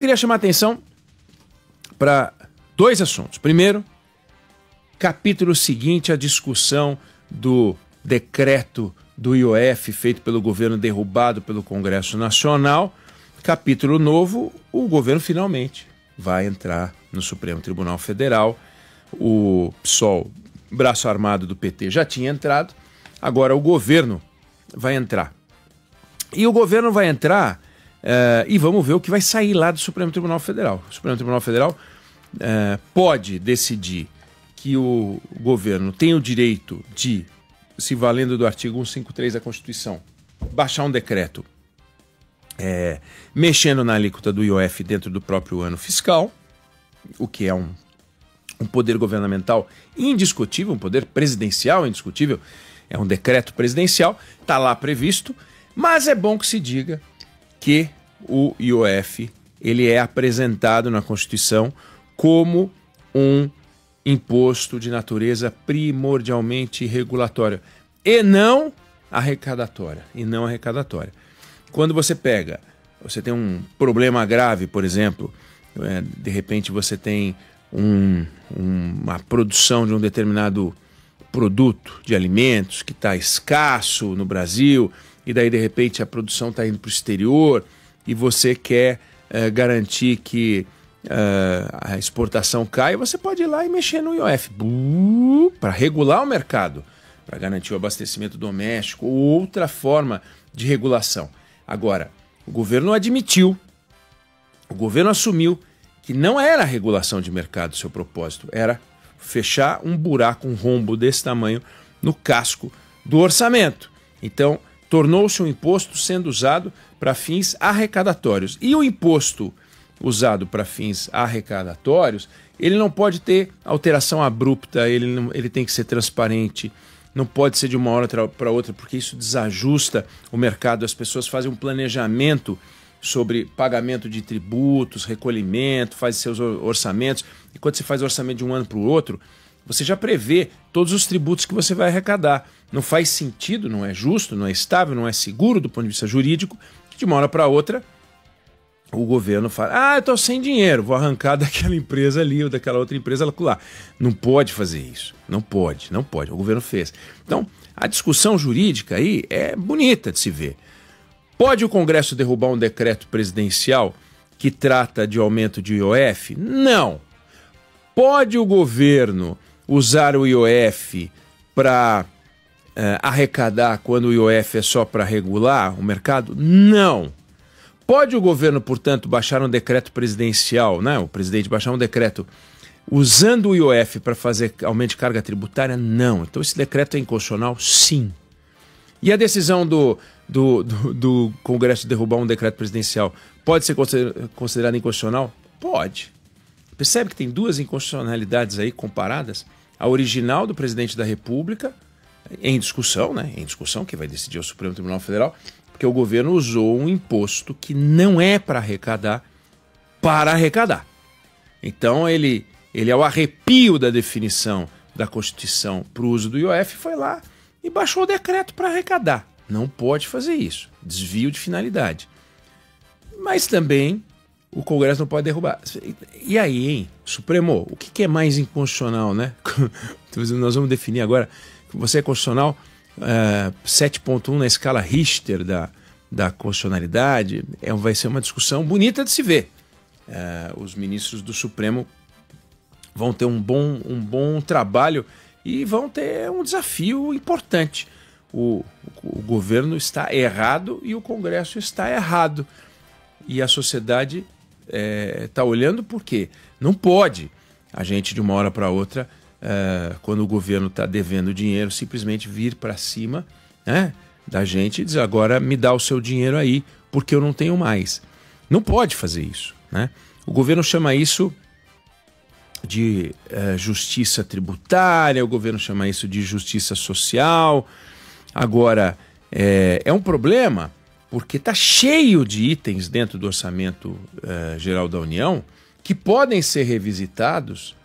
Queria chamar a atenção para dois assuntos. Primeiro, capítulo seguinte à discussão do decreto do IOF feito pelo governo, derrubado pelo Congresso Nacional. Capítulo novo, o governo finalmente vai entrar no Supremo Tribunal Federal. O PSOL, braço armado do PT, já tinha entrado, agora o governo vai entrar. E o governo vai entrar e vamos ver o que vai sair lá do Supremo Tribunal Federal. O Supremo Tribunal Federal pode decidir que o governo tem o direito de, se valendo do artigo 153 da Constituição, baixar um decreto mexendo na alíquota do IOF dentro do próprio ano fiscal, o que é um poder governamental indiscutível, um poder presidencial indiscutível, é um decreto presidencial, está lá previsto, mas é bom que se diga que o IOF ele é apresentado na Constituição como um imposto de natureza primordialmente regulatória e não arrecadatória. Quando você tem um problema grave, por exemplo, de repente você tem uma produção de um determinado produto de alimentos que está escasso no Brasil, e daí de repente a produção está indo para o exterior e você quer garantir que a exportação caia, você pode ir lá e mexer no IOF para regular o mercado, para garantir o abastecimento doméstico ou outra forma de regulação. Agora, o governo assumiu que não era a regulação de mercado o seu propósito, era fechar um buraco, um rombo desse tamanho no casco do orçamento. Então, tornou-se um imposto sendo usado para fins arrecadatórios. E o imposto usado para fins arrecadatórios, ele não pode ter alteração abrupta, ele tem que ser transparente, não pode ser de uma hora para outra, porque isso desajusta o mercado. As pessoas fazem um planejamento sobre pagamento de tributos, recolhimento, faz seus orçamentos, e quando você faz orçamento de um ano para o outro, você já prevê todos os tributos que você vai arrecadar. Não faz sentido, não é justo, não é estável, não é seguro do ponto de vista jurídico, que de uma hora para outra o governo fala, eu estou sem dinheiro, vou arrancar daquela empresa ali ou daquela outra empresa lá. Não pode fazer isso, não pode, o governo fez. Então, a discussão jurídica aí é bonita de se ver. Pode o Congresso derrubar um decreto presidencial que trata de aumento de IOF? Não. Pode o governo usar o IOF para arrecadar quando o IOF é só para regular o mercado? Não. Pode o governo, portanto, baixar um decreto presidencial, né? O presidente baixar um decreto usando o IOF para fazer aumento de carga tributária? Não. Então esse decreto é inconstitucional? Sim. E a decisão do Congresso derrubar um decreto presidencial pode ser considerada inconstitucional? Pode. Percebe que tem duas inconstitucionalidades aí comparadas? A original do presidente da República, em discussão, né? Em discussão, que vai decidir o Supremo Tribunal Federal, porque o governo usou um imposto que não é para arrecadar. Então ele ao arrepio da definição da Constituição para o uso do IOF, foi lá e baixou o decreto para arrecadar. Não pode fazer isso. Desvio de finalidade. Mas também o Congresso não pode derrubar. E aí, hein? Supremo, o que é mais inconstitucional, né? Nós vamos definir agora. Você é constitucional 7.1 na escala Richter da constitucionalidade. Vai ser uma discussão bonita de se ver. Os ministros do Supremo vão ter um bom trabalho e vão ter um desafio importante. O governo está errado e o Congresso está errado. E a sociedade está olhando por quê? Não pode a gente, de uma hora para outra, quando o governo está devendo dinheiro, simplesmente vir para cima, né, da gente e dizer, agora me dá o seu dinheiro aí, porque eu não tenho mais. Não pode fazer isso, né? O governo chama isso de justiça tributária, o governo chama isso de justiça social. Agora, é um problema porque está cheio de itens dentro do orçamento geral da União que podem ser revisitados.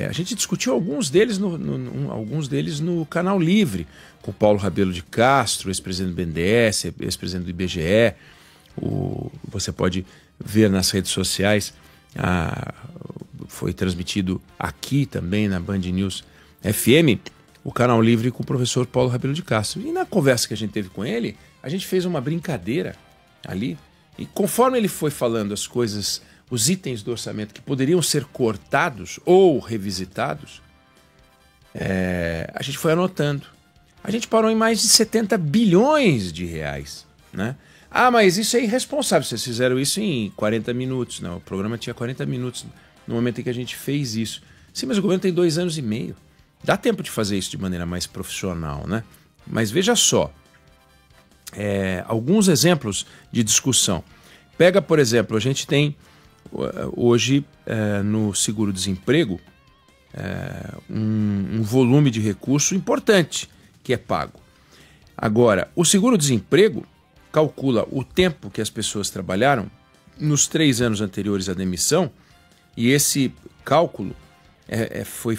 A gente discutiu alguns deles no Canal Livre, com Paulo Rabelo de Castro, ex-presidente do BNDES, ex-presidente do IBGE, Você pode ver nas redes sociais, foi transmitido aqui também na Band News FM, o Canal Livre com o professor Paulo Rabelo de Castro. E na conversa que a gente teve com ele, a gente fez uma brincadeira ali, e conforme ele foi falando as coisas, os itens do orçamento que poderiam ser cortados ou revisitados, a gente foi anotando. A gente parou em mais de 70 bilhões de reais, né? Ah, mas isso é irresponsável, vocês fizeram isso em 40 minutos. Não, o programa tinha 40 minutos no momento em que a gente fez isso. Sim, mas o governo tem 2 anos e meio. Dá tempo de fazer isso de maneira mais profissional, né? Mas veja só, alguns exemplos de discussão. Pega, por exemplo, a gente tem hoje no seguro-desemprego um volume de recurso importante que é pago. Agora, o seguro-desemprego calcula o tempo que as pessoas trabalharam nos 3 anos anteriores à demissão, e esse cálculo foi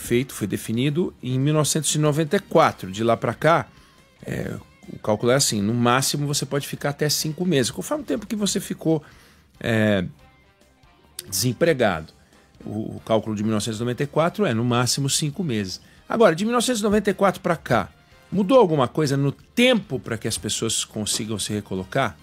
definido em 1994. De lá para cá, o cálculo é assim: no máximo você pode ficar até 5 meses, conforme o tempo que você ficou desempregado. O cálculo de 1994 é no máximo 5 meses. Agora, de 1994 para cá, mudou alguma coisa no tempo para que as pessoas consigam se recolocar?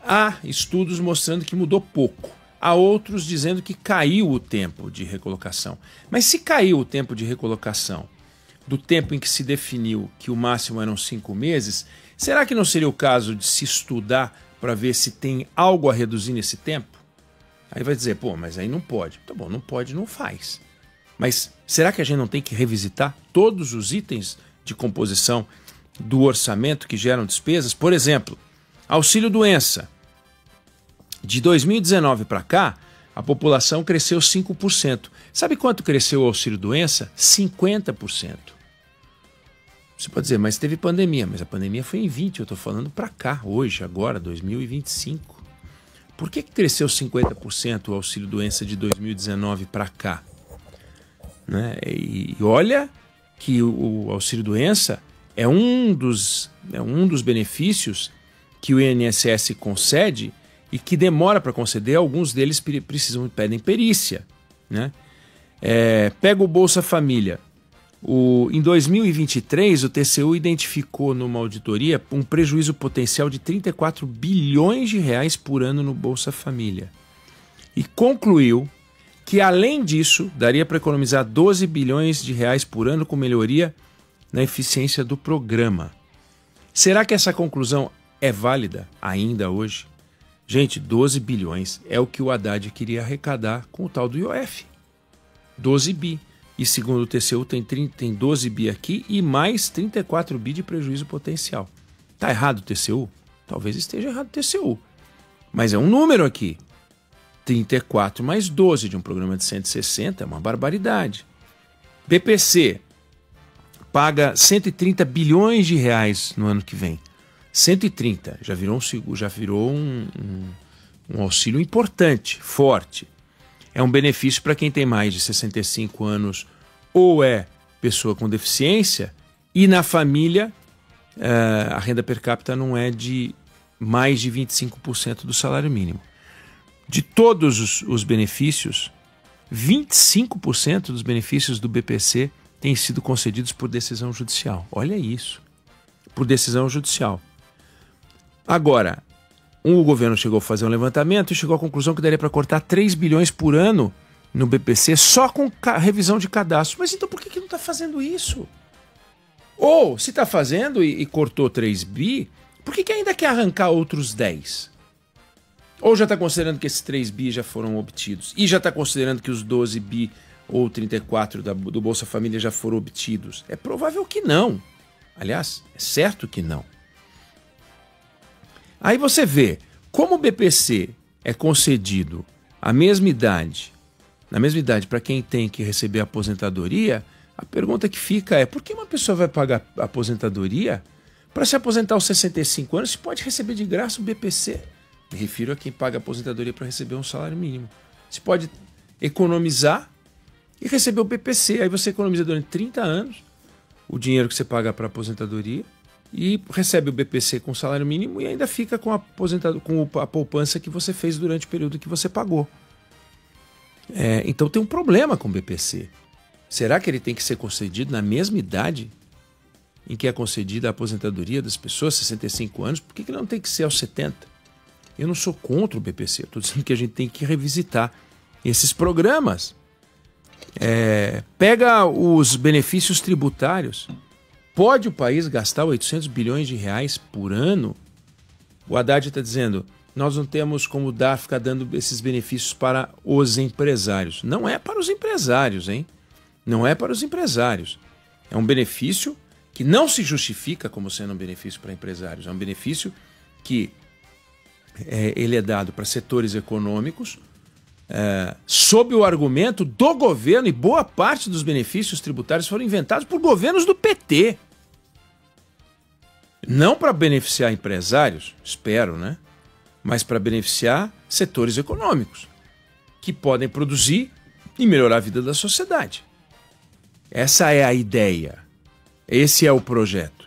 Há estudos mostrando que mudou pouco. Há outros dizendo que caiu o tempo de recolocação. Mas se caiu o tempo de recolocação do tempo em que se definiu que o máximo eram 5 meses, será que não seria o caso de se estudar para ver se tem algo a reduzir nesse tempo? Aí vai dizer, pô, mas aí não pode. Tá bom, não pode, não faz. Mas será que a gente não tem que revisitar todos os itens de composição do orçamento que geram despesas? Por exemplo, auxílio-doença. De 2019 para cá, a população cresceu 5%. Sabe quanto cresceu o auxílio-doença? 50%. Você pode dizer, mas teve pandemia. Mas a pandemia foi em 20, eu estou falando para cá, hoje, agora, 2025. Por que cresceu 50% o auxílio-doença de 2019 para cá? Né? E olha que o auxílio-doença é um dos benefícios que o INSS concede e que demora para conceder. Alguns deles pedem perícia, né? Pega o Bolsa Família. Em 2023, o TCU identificou numa auditoria um prejuízo potencial de 34 bilhões de reais por ano no Bolsa Família. E concluiu que, além disso, daria para economizar 12 bilhões de reais por ano com melhoria na eficiência do programa. Será que essa conclusão é válida ainda hoje? Gente, 12 bilhões é o que o Haddad queria arrecadar com o tal do IOF. 12 bi. E segundo o TCU tem 12 bi aqui e mais 34 bi de prejuízo potencial. Está errado o TCU? Talvez esteja errado o TCU. Mas é um número aqui. 34 mais 12 de um programa de 160 é uma barbaridade. BPC paga 130 bilhões de reais no ano que vem. 130, já virou um auxílio importante, forte. É um benefício para quem tem mais de 65 anos ou é pessoa com deficiência, e na família a renda per capita não é de mais de 25% do salário mínimo. De todos os benefícios, 25% dos benefícios do BPC têm sido concedidos por decisão judicial. Olha isso, por decisão judicial. Agora, o governo chegou a fazer um levantamento e chegou à conclusão que daria para cortar 3 bilhões por ano no BPC só com revisão de cadastro. Mas então por que não está fazendo isso? Ou, se está fazendo e cortou 3 bi, por que ainda quer arrancar outros 10? Ou já está considerando que esses 3 bi já foram obtidos? E já está considerando que os 12 bi ou 34 do Bolsa Família já foram obtidos? É provável que não. Aliás, é certo que não. Aí você vê, como o BPC é concedido na mesma idade para quem tem que receber aposentadoria, a pergunta que fica é: por que uma pessoa vai pagar aposentadoria para se aposentar aos 65 anos se pode receber de graça o BPC? Me refiro a quem paga aposentadoria para receber um salário mínimo. Você pode economizar e receber o BPC. Aí você economiza durante 30 anos o dinheiro que você paga para aposentadoria e recebe o BPC com salário mínimo e ainda fica com a poupança que você fez durante o período que você pagou. Então tem um problema com o BPC. Será que ele tem que ser concedido na mesma idade em que é concedida a aposentadoria das pessoas, 65 anos? Por que não tem que ser aos 70? Eu não sou contra o BPC, eu estou dizendo que a gente tem que revisitar esses programas. Pega os benefícios tributários. Pode o país gastar 800 bilhões de reais por ano? O Haddad está dizendo, nós não temos como ficar dando esses benefícios para os empresários. Não é para os empresários, hein? Não é para os empresários. É um benefício que não se justifica como sendo um benefício para empresários. É um benefício que ele é dado para setores econômicos sob o argumento do governo, e boa parte dos benefícios tributários foram inventados por governos do PT. Não para beneficiar empresários, espero, né? Mas para beneficiar setores econômicos que podem produzir e melhorar a vida da sociedade. Essa é a ideia. Esse é o projeto.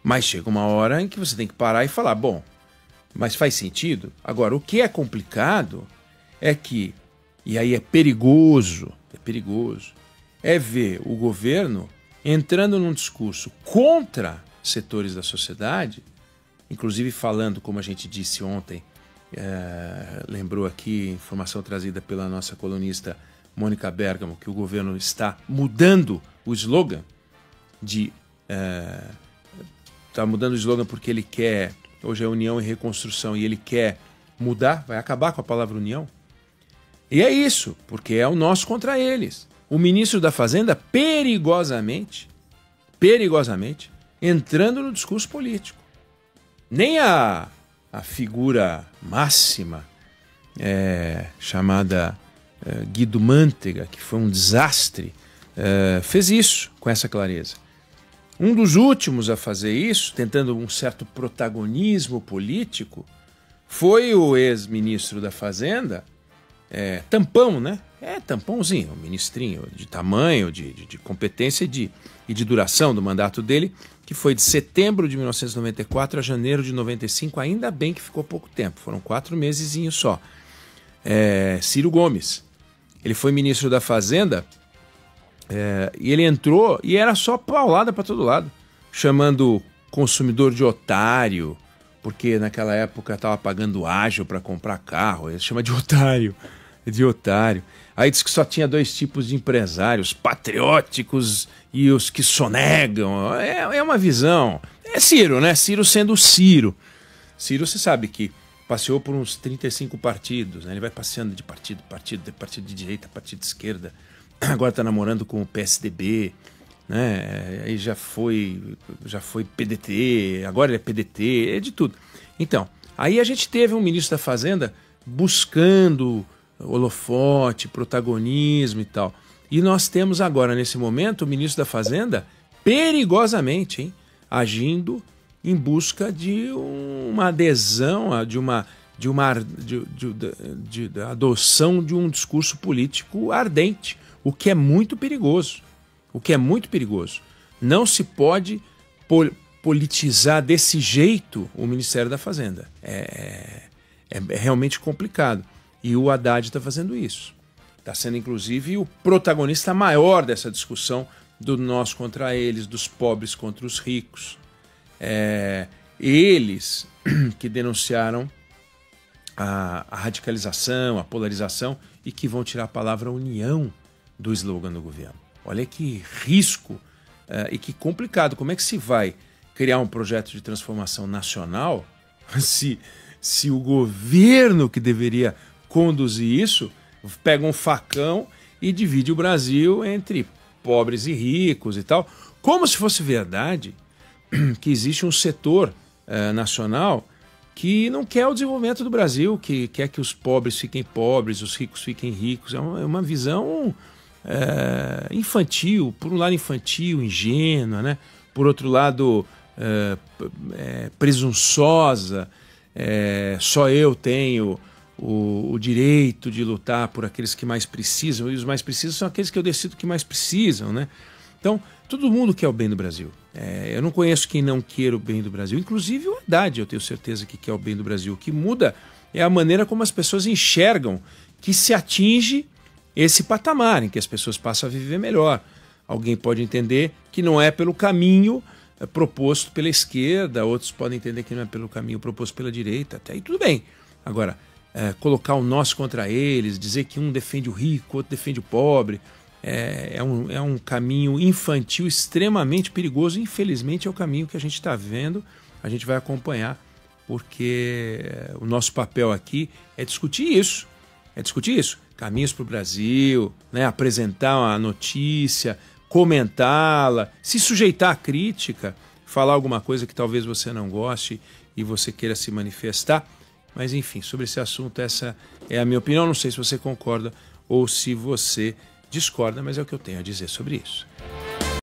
Mas chega uma hora em que você tem que parar e falar, bom, mas faz sentido? Agora, o que é complicado é que, e aí é perigoso, é ver o governo entrando num discurso contra setores da sociedade, inclusive falando, como a gente disse ontem, lembrou aqui, informação trazida pela nossa colunista Mônica Bergamo, que o governo está mudando o slogan está mudando o slogan porque ele quer, hoje é União e Reconstrução, e ele quer mudar, vai acabar com a palavra união. E é isso, porque é o nós contra eles. O ministro da Fazenda perigosamente, entrando no discurso político. Nem a figura máxima chamada Guido Mantega, que foi um desastre, fez isso com essa clareza. Um dos últimos a fazer isso, tentando um certo protagonismo político, foi o ex-ministro da Fazenda, tampão, né? Tampãozinho, um ministrinho de tamanho, de competência e de duração do mandato dele, que foi de setembro de 1994 a janeiro de 95, ainda bem que ficou pouco tempo, foram 4 mesezinhos só. Ciro Gomes. Ele foi ministro da Fazenda e ele entrou e era só paulada para todo lado, chamando consumidor de otário, porque naquela época estava pagando ágil para comprar carro, ele chama de otário. Aí diz que só tinha 2 tipos de empresários, patrióticos e os que sonegam. É uma visão. É Ciro, né? Ciro sendo o Ciro. Ciro, você sabe que passeou por uns 35 partidos, né? Ele vai passeando de partido de direita, partido de esquerda. Agora está namorando com o PSDB, né? Aí já foi PDT, agora ele é PDT, é de tudo. Então, aí a gente teve um ministro da Fazenda buscando holofote, protagonismo e tal. E nós temos agora, nesse momento, o ministro da Fazenda perigosamente, agindo em busca de uma adesão, da adoção de um discurso político ardente, o que é muito perigoso. Não se pode politizar desse jeito o Ministério da Fazenda. É realmente complicado. E o Haddad está fazendo isso. Está sendo, inclusive, o protagonista maior dessa discussão do nós contra eles, dos pobres contra os ricos. Eles que denunciaram a radicalização, a polarização e que vão tirar a palavra união do slogan do governo. Olha que risco e que complicado. Como é que se vai criar um projeto de transformação nacional se o governo que deveria conduzir isso pega um facão e divide o Brasil entre pobres e ricos e tal, como se fosse verdade que existe um setor nacional que não quer o desenvolvimento do Brasil, que quer que os pobres fiquem pobres, os ricos fiquem ricos. É uma visão infantil, por um lado infantil, ingênua, né? Por outro lado presunçosa, só eu tenho o direito de lutar por aqueles que mais precisam, e os mais precisam são aqueles que eu decido que mais precisam, né? Então, todo mundo quer o bem do Brasil. Eu não conheço quem não queira o bem do Brasil, inclusive o Haddad, eu tenho certeza que quer o bem do Brasil. O que muda é a maneira como as pessoas enxergam que se atinge esse patamar em que as pessoas passam a viver melhor. Alguém pode entender que não é pelo caminho proposto pela esquerda, outros podem entender que não é pelo caminho proposto pela direita, até aí tudo bem. Agora, colocar o nós contra eles, dizer que um defende o rico, outro defende o pobre, é um caminho infantil extremamente perigoso. Infelizmente é o caminho que a gente está vendo, a gente vai acompanhar, porque o nosso papel aqui é discutir isso. Caminhos para o Brasil, né? Apresentar a notícia, comentá-la, se sujeitar à crítica, falar alguma coisa que talvez você não goste e você queira se manifestar. Mas enfim, sobre esse assunto, essa é a minha opinião. Não sei se você concorda ou se você discorda, mas é o que eu tenho a dizer sobre isso.